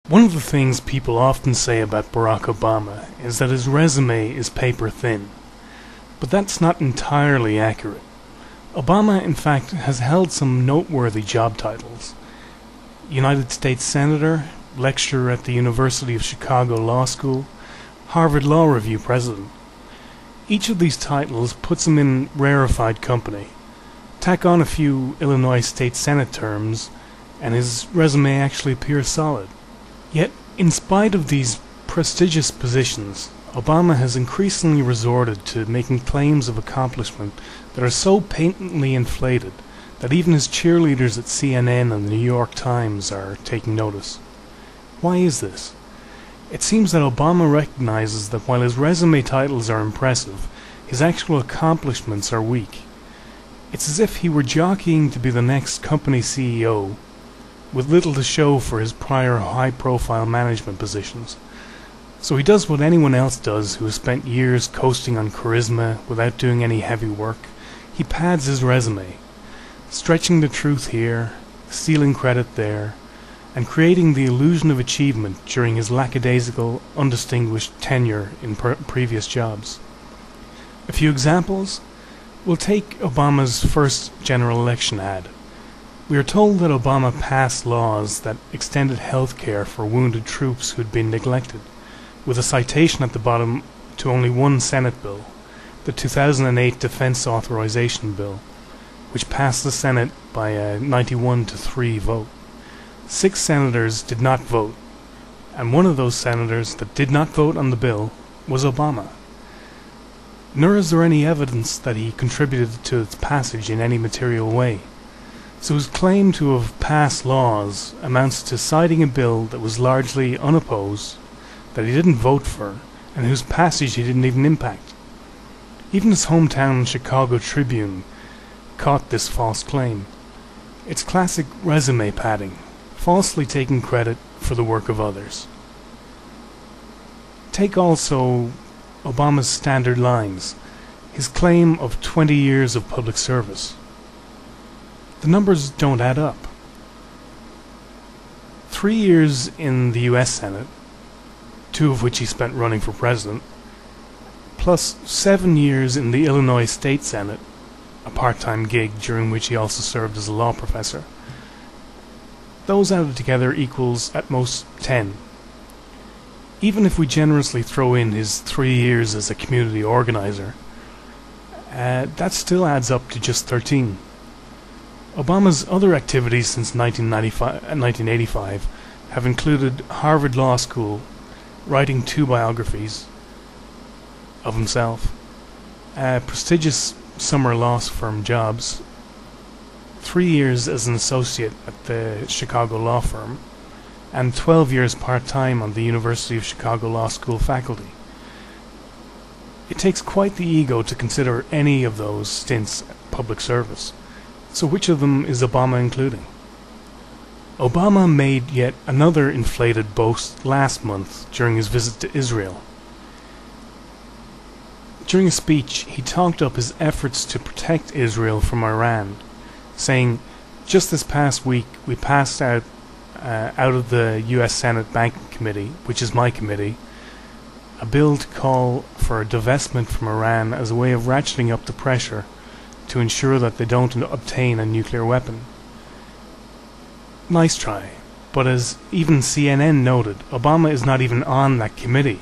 One of the things people often say about Barack Obama is that his resume is paper thin. But that's not entirely accurate. Obama, in fact, has held some noteworthy job titles. United States Senator, lecturer at the University of Chicago Law School, Harvard Law Review president. Each of these titles puts him in rarefied company. Tack on a few Illinois State Senate terms, and his resume actually appears solid. Yet, in spite of these prestigious positions, Obama has increasingly resorted to making claims of accomplishment that are so patently inflated that even his cheerleaders at CNN and the New York Times are taking notice. Why is this? It seems that Obama recognizes that while his resume titles are impressive, his actual accomplishments are weak. It's as if he were jockeying to be the next company CEO, with little to show for his prior high-profile management positions. So he does what anyone else does who has spent years coasting on charisma without doing any heavy work. He pads his resume, stretching the truth here, stealing credit there, and creating the illusion of achievement during his lackadaisical, undistinguished tenure in previous jobs. A few examples? We'll take Obama's first general election ad. We are told that Obama passed laws that extended health care for wounded troops who had been neglected, with a citation at the bottom to only one Senate bill, the 2008 Defense Authorization Bill, which passed the Senate by a 91-3 vote. 6 senators did not vote, and one of those senators that did not vote on the bill was Obama. Nor is there any evidence that he contributed to its passage in any material way. So his claim to have passed laws amounts to citing a bill that was largely unopposed, that he didn't vote for, and whose passage he didn't even impact. Even his hometown Chicago Tribune caught this false claim. It's classic resume padding, falsely taking credit for the work of others. Take also Obama's standard lines, his claim of 20 years of public service. The numbers don't add up. 3 years in the US Senate, 2 of which he spent running for president, plus 7 years in the Illinois State Senate, a part-time gig during which he also served as a law professor. Those added together equals at most 10. Even if we generously throw in his 3 years as a community organizer, that still adds up to just 13. Obama's other activities since 1985 have included Harvard Law School, writing 2 biographies of himself, prestigious summer law firm jobs, 3 years as an associate at the Chicago law firm, and 12 years part-time on the University of Chicago Law School faculty. It takes quite the ego to consider any of those stints public service. So which of them is Obama including? Obama made yet another inflated boast last month during his visit to Israel. During a speech, he talked up his efforts to protect Israel from Iran, saying, "Just this past week we passed out of the US Senate Banking Committee, which is my committee, a bill to call for a divestment from Iran as a way of ratcheting up the pressure to ensure that they don't obtain a nuclear weapon." Nice try, but as even CNN noted, Obama is not even on that committee.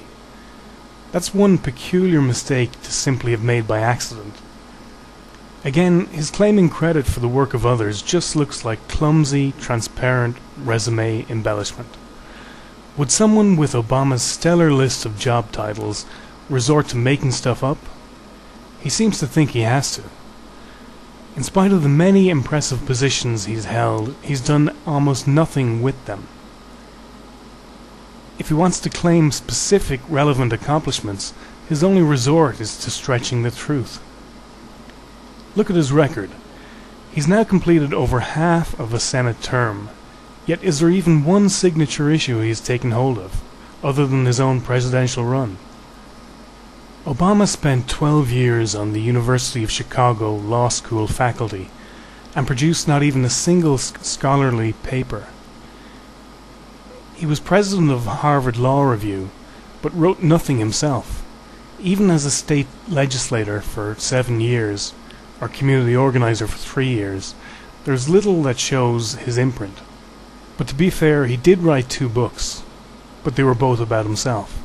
That's one peculiar mistake to simply have made by accident. Again, his claiming credit for the work of others just looks like clumsy, transparent resume embellishment. Would someone with Obama's stellar list of job titles resort to making stuff up? He seems to think he has to. In spite of the many impressive positions he's held, he's done almost nothing with them. If he wants to claim specific relevant accomplishments, his only resort is to stretching the truth. Look at his record. He's now completed over half of a Senate term, yet is there even one signature issue he has taken hold of, other than his own presidential run? Obama spent 12 years on the University of Chicago Law School faculty and produced not even a single scholarly paper. He was president of Harvard Law Review, but wrote nothing himself. Even as a state legislator for 7 years, or community organizer for 3 years, there's little that shows his imprint. But to be fair, he did write 2 books, but they were both about himself.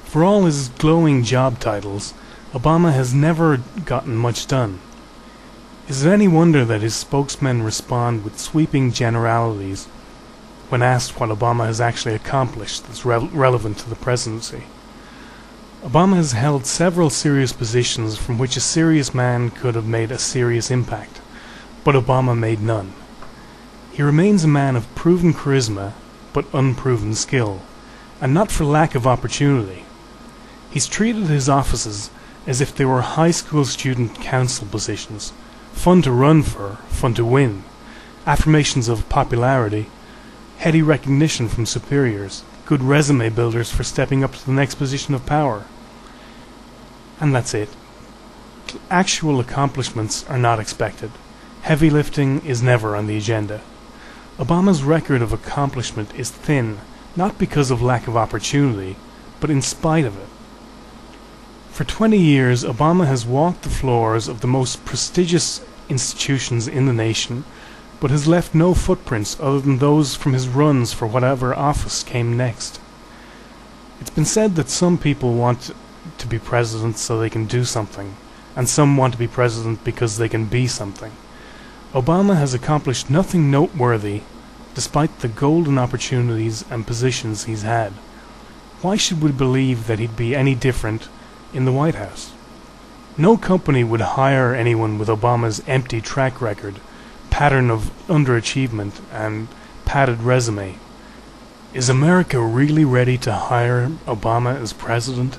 For all his glowing job titles, Obama has never gotten much done. Is it any wonder that his spokesmen respond with sweeping generalities when asked what Obama has actually accomplished that's relevant to the presidency? Obama has held several serious positions from which a serious man could have made a serious impact, but Obama made none. He remains a man of proven charisma, but unproven skill, and not for lack of opportunity. He's treated his offices as if they were high school student council positions, fun to run for, fun to win, affirmations of popularity, heady recognition from superiors, good resume builders for stepping up to the next position of power. And that's it. Actual accomplishments are not expected. Heavy lifting is never on the agenda. Obama's record of accomplishment is thin, not because of lack of opportunity, but in spite of it. For 20 years, Obama has walked the floors of the most prestigious institutions in the nation, but has left no footprints other than those from his runs for whatever office came next. It's been said that some people want to be president so they can do something, and some want to be president because they can be something. Obama has accomplished nothing noteworthy despite the golden opportunities and positions he's had. Why should we believe that he'd be any different in the White House? No company would hire anyone with Obama's empty track record, pattern of underachievement, and padded resume. Is America really ready to hire Obama as president?